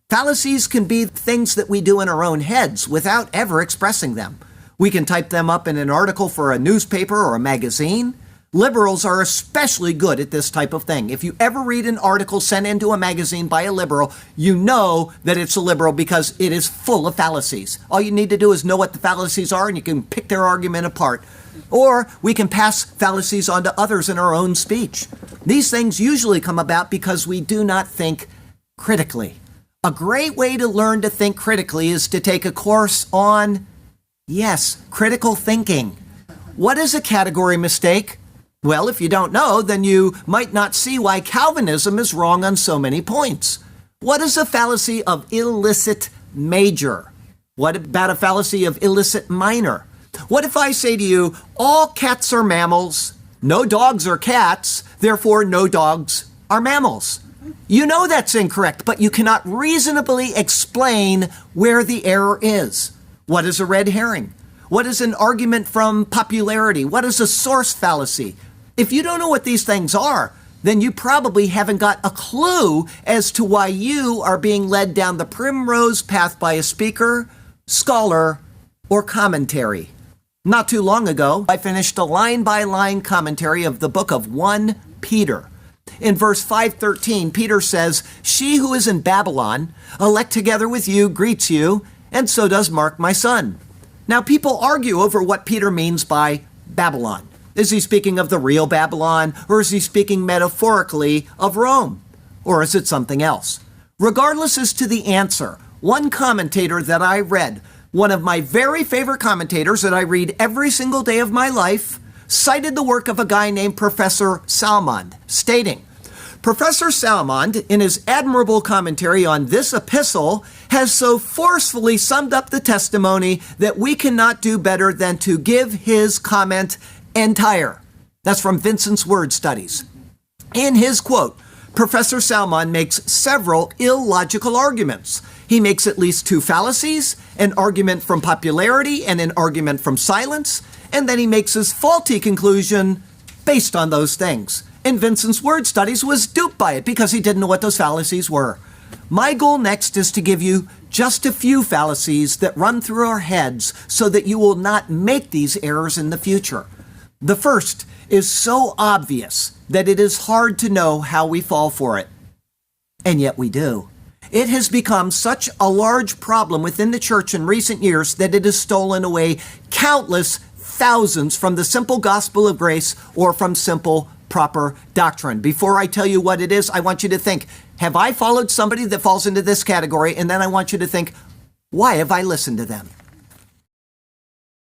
Fallacies can be things that we do in our own heads without ever expressing them. We can type them up in an article for a newspaper or a magazine. Liberals are especially good at this type of thing. If you ever read an article sent into a magazine by a liberal, you know that it's a liberal because it is full of fallacies. All you need to do is know what the fallacies are and you can pick their argument apart. Or we can pass fallacies on to others in our own speech. These things usually come about because we do not think critically. A great way to learn to think critically is to take a course on, yes, critical thinking. What is a category mistake? Well, if you don't know, then you might not see why Calvinism is wrong on so many points. What is a fallacy of illicit major? What about a fallacy of illicit minor? What if I say to you, all cats are mammals, no dogs are cats, therefore no dogs are mammals? You know that's incorrect, but you cannot reasonably explain where the error is. What is a red herring? What is an argument from popularity? What is a source fallacy? If you don't know what these things are, then you probably haven't got a clue as to why you are being led down the primrose path by a speaker, scholar, or commentary. Not too long ago, I finished a line-by-line commentary of the book of 1 Peter. In verse 5:13, Peter says, "She who is in Babylon, elect together with you, greets you, and so does Mark my son." Now, people argue over what Peter means by Babylon. Is he speaking of the real Babylon, or is he speaking metaphorically of Rome? Or is it something else? Regardless as to the answer, one commentator that I read, one of my very favorite commentators that I read every single day of my life, cited the work of a guy named Professor Salmond, stating, Professor Salmond, in his admirable commentary on this epistle, has so forcefully summed up the testimony that we cannot do better than to give his comment entire. That's from Vincent's Word Studies. In his quote, Professor Salmond makes several illogical arguments. He makes at least 2 fallacies, an argument from popularity and an argument from silence, and then he makes his faulty conclusion based on those things. And Vincent's Word Studies was duped by it because he didn't know what those fallacies were. My goal next is to give you just a few fallacies that run through our heads so that you will not make these errors in the future. The first is so obvious that it is hard to know how we fall for it. And yet we do. It has become such a large problem within the church in recent years that it has stolen away countless thousands from the simple gospel of grace or from simple proper doctrine. Before I tell you what it is, I want you to think, have I followed somebody that falls into this category? And then I want you to think, why have I listened to them?